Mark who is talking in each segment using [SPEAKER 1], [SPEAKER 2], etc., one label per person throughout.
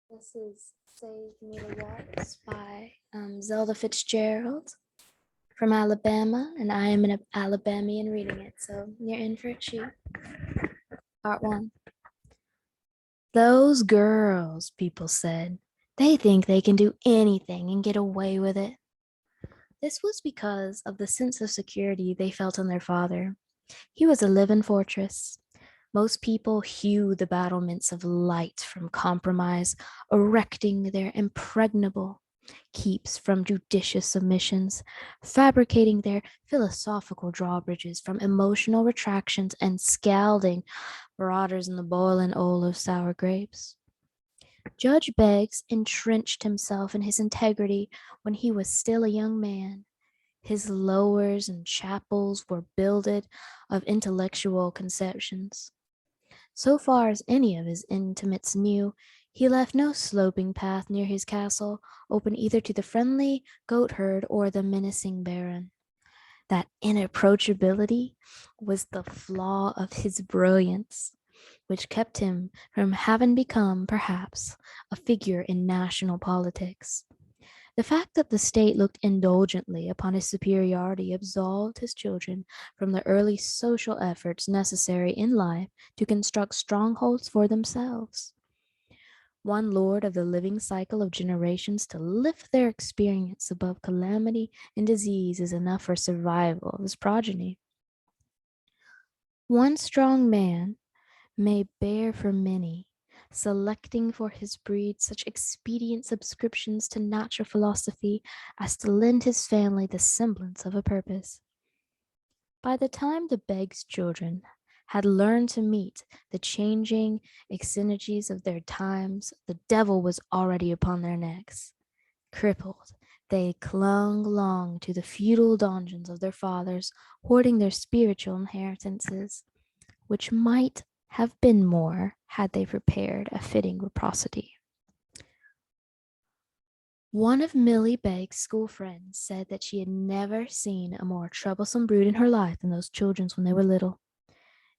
[SPEAKER 1] This is Save Me to Waltz by Zelda Fitzgerald from Alabama, and I am an Alabamian reading it, so you're in for a treat. Part 1. Those girls, people said, they think they can do anything and get away with it. This was because of the sense of security they felt in their father. He was a living fortress. Most people hew the battlements of light from compromise, erecting their impregnable keeps from judicious submissions, fabricating their philosophical drawbridges from emotional retractions, and scalding marauders in the boiling oil of sour grapes. Judge Beggs entrenched himself in his integrity when he was still a young man. His lowers and chapels were builded of intellectual conceptions. So far as any of his intimates knew, he left no sloping path near his castle open either to the friendly goatherd or the menacing baron. That inapproachability was the flaw of his brilliance, which kept him from having become, perhaps, a figure in national politics. The fact that the state looked indulgently upon his superiority absolved his children from the early social efforts necessary in life to construct strongholds for themselves. One lord of the living cycle of generations to lift their experience above calamity and disease is enough for survival of his progeny. One strong man may bear for many, selecting for his breed such expedient subscriptions to natural philosophy as to lend his family the semblance of a purpose. By the time the Beggs children had learned to meet the changing exigencies of their times, the devil was already upon their necks. Crippled, they clung long to the feudal donjons of their fathers, hoarding their spiritual inheritances, which might have been more had they prepared a fitting reciprocity. One of Millie Begg's school friends said that she had never seen a more troublesome brood in her life than those children when they were little.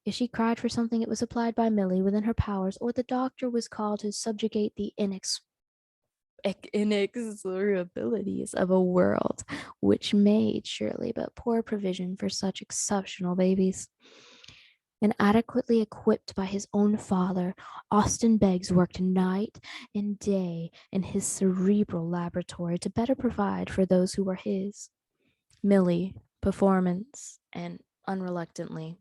[SPEAKER 1] If she cried for something, it was supplied by Millie within her powers, or the doctor was called to subjugate the inexorabilities of a world which made surely but poor provision for such exceptional babies. Inadequately equipped by his own father, Austin Beggs worked night and day in his cerebral laboratory to better provide for those who were his. Millie, perforce and unreluctantly,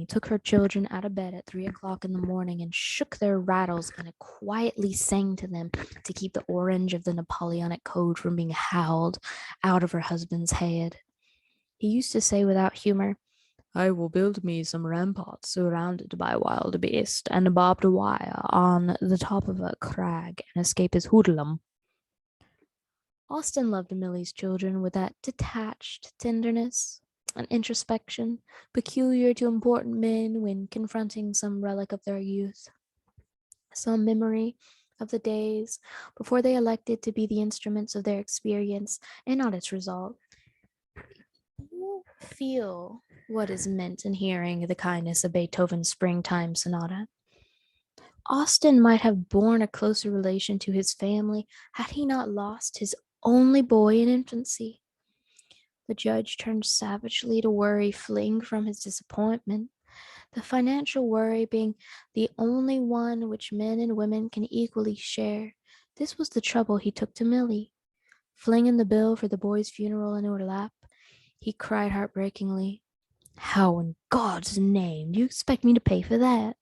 [SPEAKER 1] took her children out of bed at 3 o'clock in the morning and shook their rattles and quietly sang to them to keep the orange of the Napoleonic Code from being howled out of her husband's head. He used to say without humor, "I will build me some ramparts surrounded by wild beasts and barbed wire on the top of a crag and escape his hoodlum." Austin loved Millie's children with that detached tenderness and introspection peculiar to important men when confronting some relic of their youth, some memory of the days before they elected to be the instruments of their experience and not its result. You feel what is meant in hearing the kindness of Beethoven's Springtime Sonata. Austin might have borne a closer relation to his family had he not lost his only boy in infancy. The judge turned savagely to worry, fleeing from his disappointment, the financial worry being the only one which men and women can equally share. This was the trouble he took to Millie. Flinging the bill for the boy's funeral into her lap, he cried heartbreakingly, "How in God's name do you expect me to pay for that?"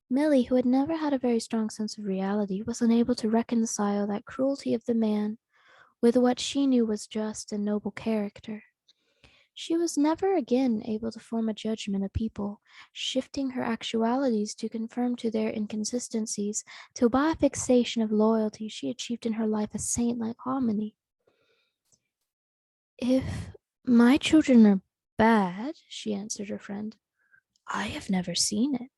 [SPEAKER 1] Millie, who had never had a very strong sense of reality, was unable to reconcile that cruelty of the man with what she knew was just and noble character. She was never again able to form a judgment of people, shifting her actualities to conform to their inconsistencies, till by a fixation of loyalty she achieved in her life a saint-like harmony. "If my children are bad," she answered her friend, "I have never seen it."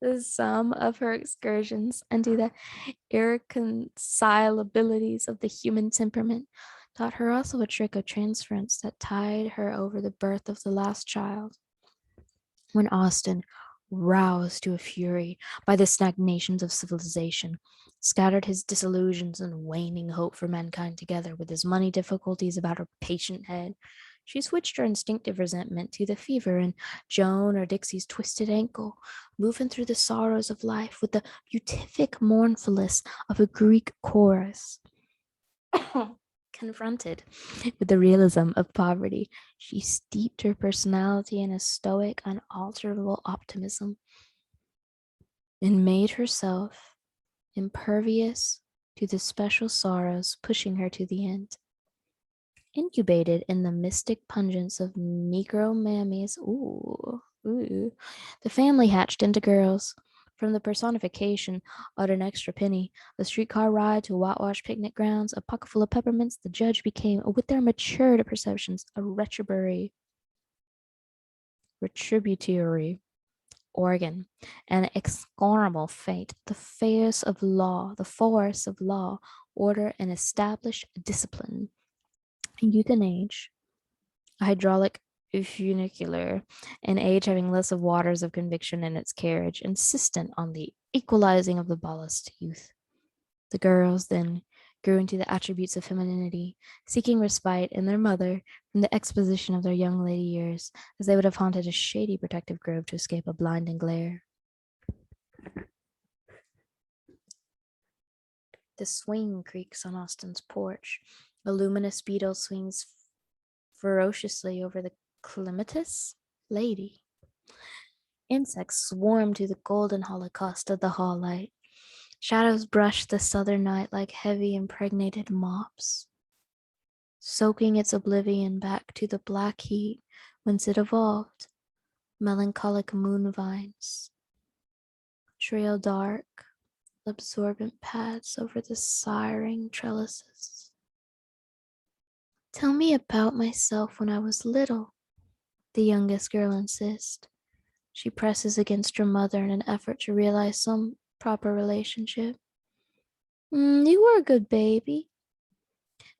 [SPEAKER 1] The sum of her excursions into the irreconcilabilities of the human temperament taught her also a trick of transference that tied her over the birth of the last child. When Austin, roused to a fury by the stagnations of civilization, scattered his disillusions and waning hope for mankind together with his money difficulties about her patient head, she switched her instinctive resentment to the fever in Joan or Dixie's twisted ankle, moving through the sorrows of life with the beatific mournfulness of a Greek chorus. Confronted with the realism of poverty, she steeped her personality in a stoic, unalterable optimism and made herself impervious to the special sorrows pushing her to the end. Incubated in the mystic pungence of Negro mammies, the family hatched into girls. From the personification of an extra penny, a streetcar ride to whitewashed picnic grounds, a pocketful of peppermints, the judge became, with their matured perceptions, a retributory organ, an exorable fate, the force of law, order, and established discipline. Youth and age, a hydraulic funicular, an age having less of waters of conviction in its carriage, insistent on the equalizing of the ballast youth. The girls then grew into the attributes of femininity, seeking respite in their mother from the exposition of their young lady years, as they would have haunted a shady protective grove to escape a blinding glare. The swing creaks on Austin's porch. A luminous beetle swings ferociously over the clematis lady. Insects swarm to the golden holocaust of the hall light. Shadows brush the southern night like heavy impregnated mops, soaking its oblivion back to the black heat whence it evolved. Melancholic moon vines trail dark, absorbent paths over the sighing trellises. Tell me about myself when I was little, the youngest girl insists. She presses against her mother in an effort to realize some proper relationship. You were a good baby.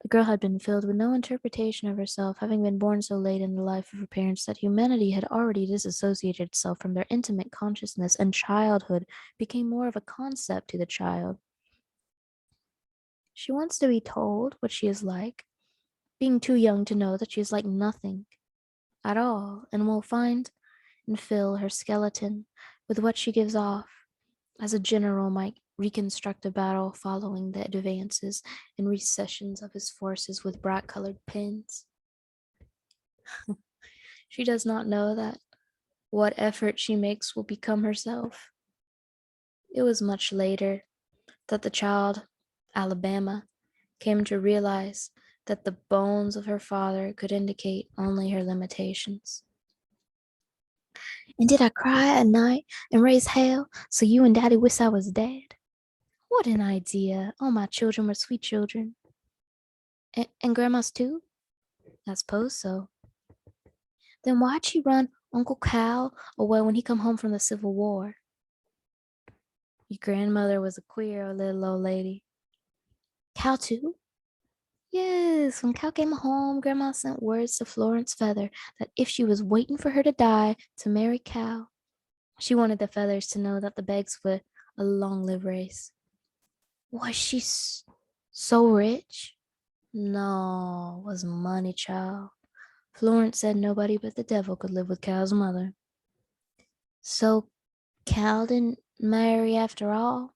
[SPEAKER 1] The girl had been filled with no interpretation of herself, having been born so late in the life of her parents that humanity had already disassociated itself from their intimate consciousness, and childhood became more of a concept to the child. She wants to be told what she is like, being too young to know that she is like nothing at all, and will find and fill her skeleton with what she gives off, as a general might reconstruct a battle following the advances and recessions of his forces with bright-colored pins. She does not know that what effort she makes will become herself. It was much later that the child, Alabama, came to realize that the bones of her father could indicate only her limitations. And did I cry at night and raise hell so you and Daddy wish I was dead? What an idea. All my children were sweet children. And Grandma's too? I suppose so. Then why'd she run Uncle Cal away when he come home from the Civil War? Your grandmother was a queer little old lady. Cal too? Yes, when Cal came home, Grandma sent words to Florence Feather that if she was waiting for her to die to marry Cal, she wanted the Feathers to know that the Beggs were a long-lived race. Was she so rich? No, it was money, child. Florence said nobody but the devil could live with Cal's mother. So Cal didn't marry after all?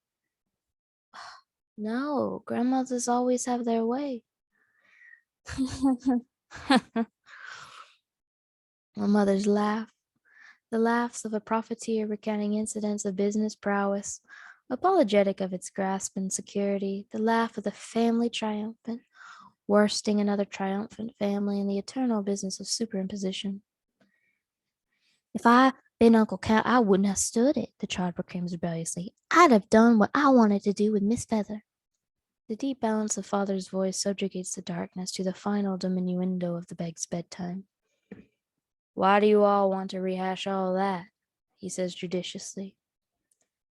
[SPEAKER 1] No, grandmothers always have their way. My mother's laugh, the laughs of a profiteer recounting incidents of business prowess, apologetic of its grasp and security, the laugh of the family triumphant, worsting another triumphant family in the eternal business of superimposition. If I been Uncle Cal, I wouldn't have stood it, the child proclaims rebelliously. I'd have done what I wanted to do with Miss Feather. The deep balance of father's voice subjugates the darkness to the final diminuendo of the Beg's bedtime. Why do you all want to rehash all that? He says judiciously.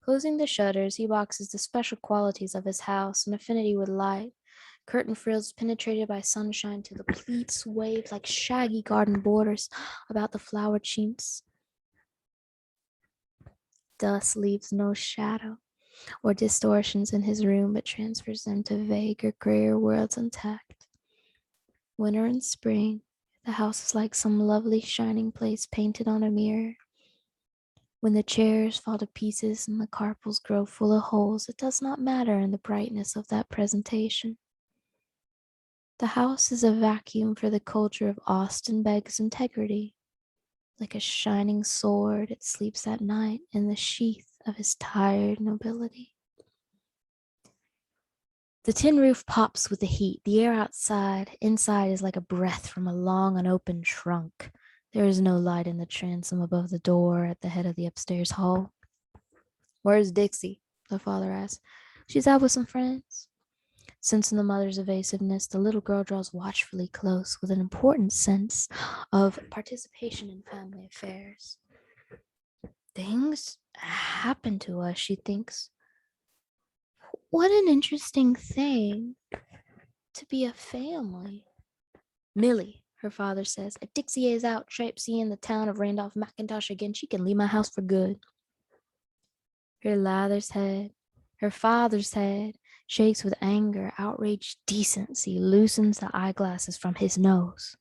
[SPEAKER 1] Closing the shutters, he boxes the special qualities of his house, an affinity with light, Curtain frills penetrated by sunshine till the pleats waved like shaggy garden borders about the flowered chintz. Dust leaves no shadow or distortions in his room, but transfers them to vaguer, grayer worlds intact. Winter and spring, the house is like some lovely shining place painted on a mirror. When the chairs fall to pieces and the carpels grow full of holes, it does not matter in the brightness of that presentation. The house is a vacuum for the culture of Austin Begg's integrity. Like a shining sword, it sleeps at night in the sheath of his tired nobility. The tin roof pops with the heat. The air inside is like a breath from a long unopened trunk. There is no light in the transom above the door at the head of the upstairs hall. Where's Dixie? The father asks. She's out with some friends. Sensing the mother's evasiveness, the little girl draws watchfully close with an important sense of participation in family affairs. Things happen to us, she thinks. What an interesting thing to be a family. Millie, her father says, if Dixie is out traipsing the town of Randolph McIntosh again, she can leave my house for good. Her father's head, shakes with anger. Outraged decency loosens the eyeglasses from his nose.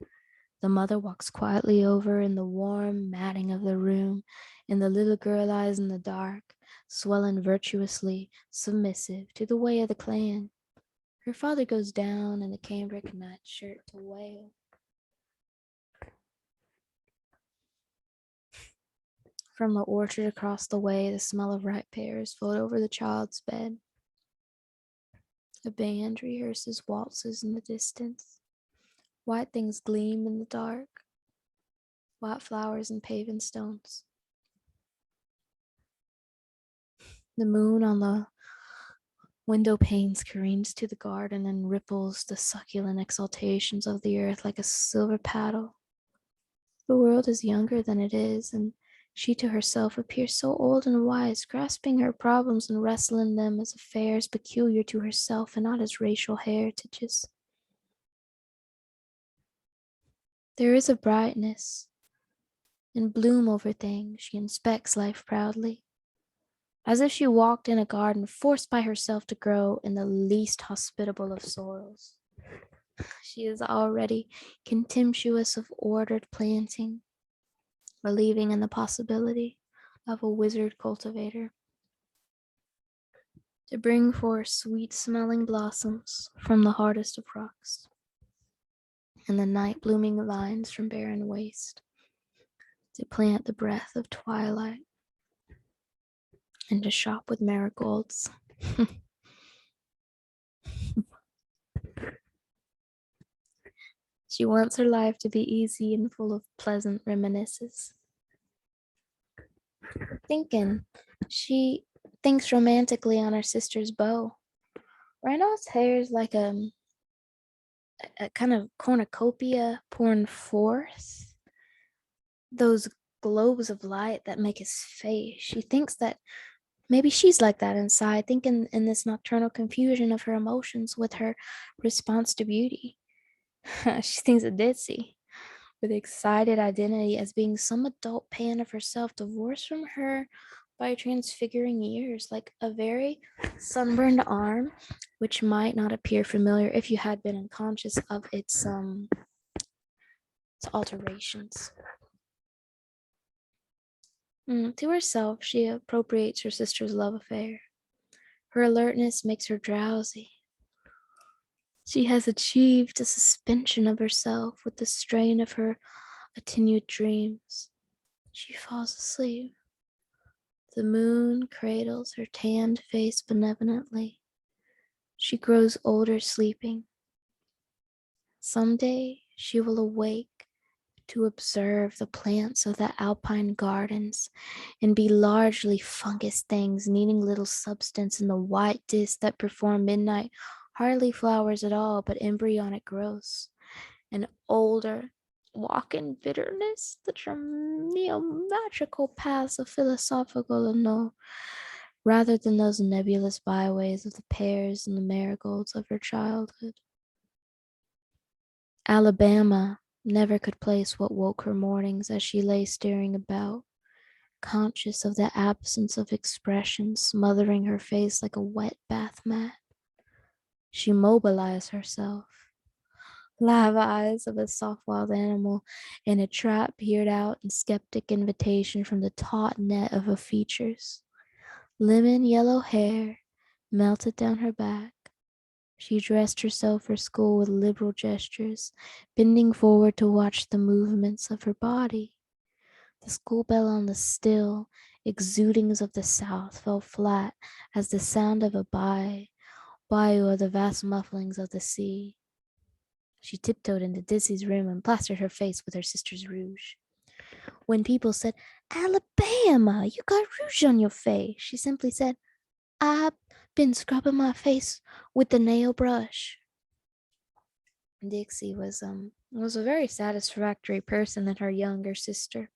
[SPEAKER 1] The mother walks quietly over in the warm matting of the room, and the little girl lies in the dark, swelling virtuously submissive to the way of the clan. Her father goes down in the cambric nightshirt to wail. From the orchard across the way, the smell of ripe pears float over the child's bed. A band rehearses waltzes in the distance. White things gleam in the dark. White flowers and paving stones. The moon on the window panes careens to the garden and ripples the succulent exaltations of the earth like a silver paddle. The world is younger than it is, and she to herself appears so old and wise, grasping her problems and wrestling them as affairs peculiar to herself and not as racial heritages. There is a brightness and bloom over things. She inspects life proudly, as if she walked in a garden forced by herself to grow in the least hospitable of soils. She is already contemptuous of ordered planting, believing in the possibility of a wizard cultivator to bring forth sweet-smelling blossoms from the hardest of rocks, and the night-blooming vines from barren waste, to plant the breath of twilight, and to shop with marigolds. She wants her life to be easy and full of pleasant reminiscences. She thinks romantically on her sister's bow. Randall's hair is like a kind of cornucopia pouring forth those globes of light that make his face. She thinks that maybe she's like that inside, thinking in this nocturnal confusion of her emotions with her response to beauty. She thinks of Ditsy with excited identity as being some adult pan of herself divorced from her by transfiguring years, like a very sunburned arm, which might not appear familiar if you had been unconscious of its alterations. To herself, she appropriates her sister's love affair. Her alertness makes her drowsy. She has achieved a suspension of herself with the strain of her attenuated dreams. She falls asleep. The moon cradles her tanned face benevolently. She grows older sleeping. Someday she will awake to observe the plants of the alpine gardens and be largely fungus things needing little substance in the white disc that perform midnight, hardly flowers at all, but embryonic growths. And older, walk in bitterness, the geometrical paths of philosophical no, rather than those nebulous byways of the pears and the marigolds of her childhood. Alabama never could place what woke her mornings as she lay staring about, conscious of the absence of expression smothering her face like a wet bath mat. She mobilized herself. Live eyes of a soft wild animal in a trap peered out in skeptic invitation from the taut net of her features. Lemon yellow hair melted down her back. She dressed herself for school with liberal gestures, bending forward to watch the movements of her body. The school bell on the still exudings of the South fell flat as the sound of a bayou of the vast mufflings of the sea. She tiptoed into Dizzy's room and plastered her face with her sister's rouge. When people said, "Alabama, you got rouge on your face," she simply said, "I've been scrubbing my face with the nail brush." Dixie was a very satisfactory person to her young sister.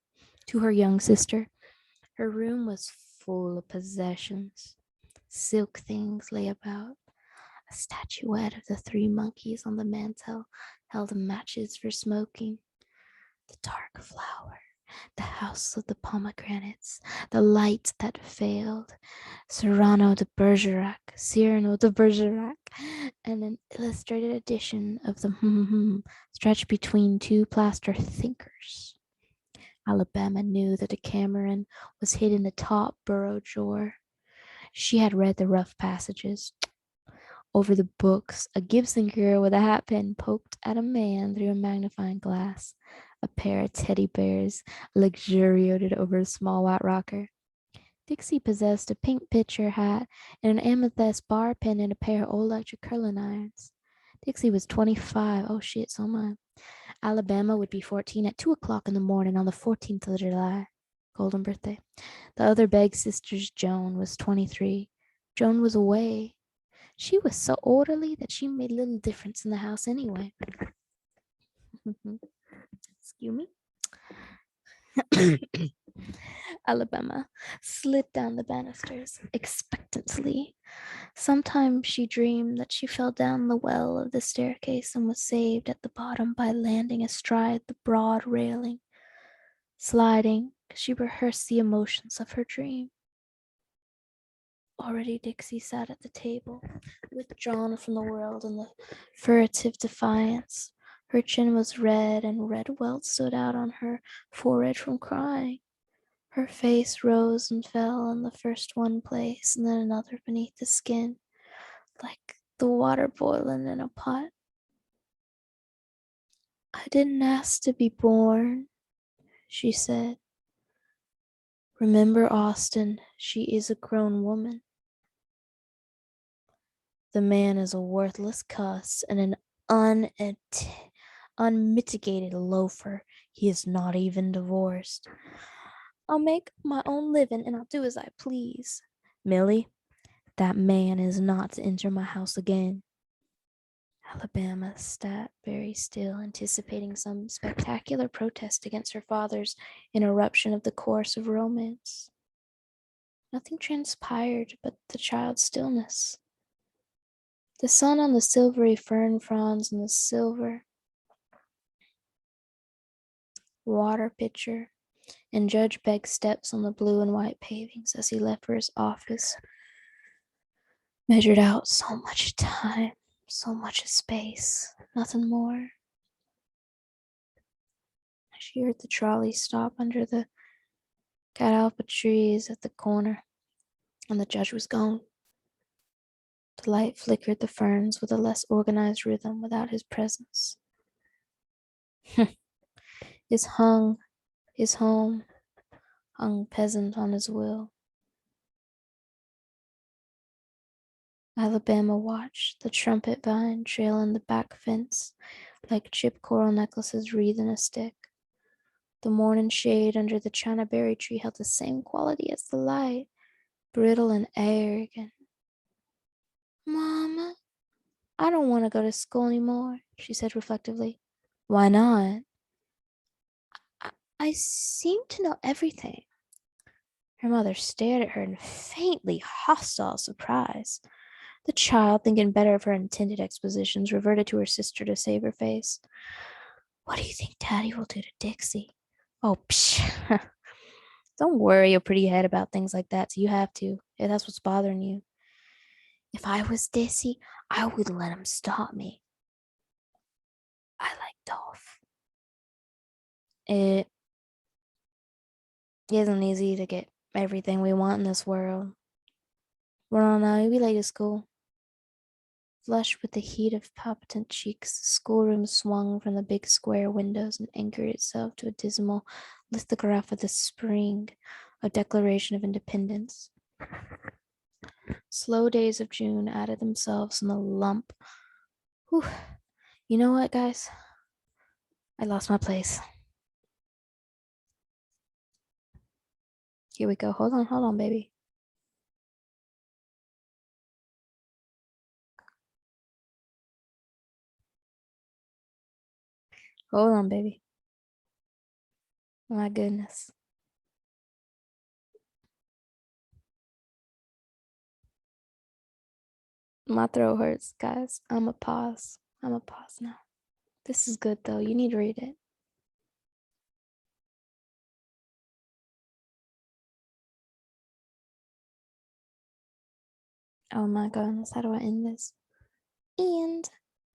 [SPEAKER 1] Her room was full of possessions. Silk things lay about. A statuette of the three monkeys on the mantel held matches for smoking. The dark flower, the house of the pomegranates, the light that failed, Cyrano de Bergerac, and an illustrated edition of the stretched between two plaster thinkers. Alabama knew that a Cameron was hid in the top bureau drawer. She had read the rough passages. Over the books, a Gibson girl with a hat pin poked at a man through a magnifying glass. A pair of teddy bears luxuriated over a small white rocker. Dixie possessed a pink pitcher hat and an amethyst bar pin and a pair of old electric curling irons. Dixie was 25. Oh shit, so am I. Alabama would be 14 at 2 o'clock in the morning on the 14th of July. Golden birthday. The other Begg sisters, Joan, was 23. Joan was away. She was so orderly that she made little difference in the house anyway. Excuse me. Alabama slid down the banisters expectantly. Sometimes she dreamed that she fell down the well of the staircase and was saved at the bottom by landing astride the broad railing. Sliding, she rehearsed the emotions of her dream. Already Dixie sat at the table, withdrawn from the world in the furtive defiance. Her chin was red, and red welts stood out on her forehead from crying. Her face rose and fell in the first one place and then another beneath the skin, like the water boiling in a pot. "I didn't ask to be born," she said. "Remember, Austin, she is a grown woman. The man is a worthless cuss and an unmitigated loafer. He is not even divorced. I'll make my own living and I'll do as I please. Millie, that man is not to enter my house again." Alabama sat very still, anticipating some spectacular protest against her father's interruption of the course of romance. Nothing transpired but the child's stillness. The sun on the silvery fern fronds and the silver water pitcher, and Judge Begg's steps on the blue and white pavings as he left for his office measured out so much time, so much space, nothing more. She heard the trolley stop under the catalpa trees at the corner, and the judge was gone. The light flickered the ferns with a less organized rhythm without his presence. his home hung peasant on his will. Alabama watched the trumpet vine trail in the back fence like chipped coral necklaces wreathed in a stick. The morning shade under the china berry tree held the same quality as the light, brittle and arrogant. "Mama, I don't want to go to school anymore," she said reflectively. "Why not?" I seem to know everything." Her mother stared at her in faintly hostile surprise. The child, thinking better of her intended expositions, reverted to her sister to save her face. What do you think Daddy will do to Dixie? Oh, psh. Don't worry your pretty head about things like that. So you have to, if that's what's bothering you. If I was Dixie, I would let him stop me. I like Dolph. It isn't easy to get everything we want in this world. We're on now, we late to school. Flushed with the heat of palpitant cheeks, the schoolroom swung from the big square windows and anchored itself to a dismal lithograph of the spring, a Declaration of Independence. Slow days of June added themselves in a lump. Whew. You know what, guys? I lost my place. Here we go. Hold on, baby. Hold on, baby. My goodness. My throat hurts, guys. I'm a pause. I'm a pause now. This is good though. You need to read it. Oh my goodness. How do I end this? And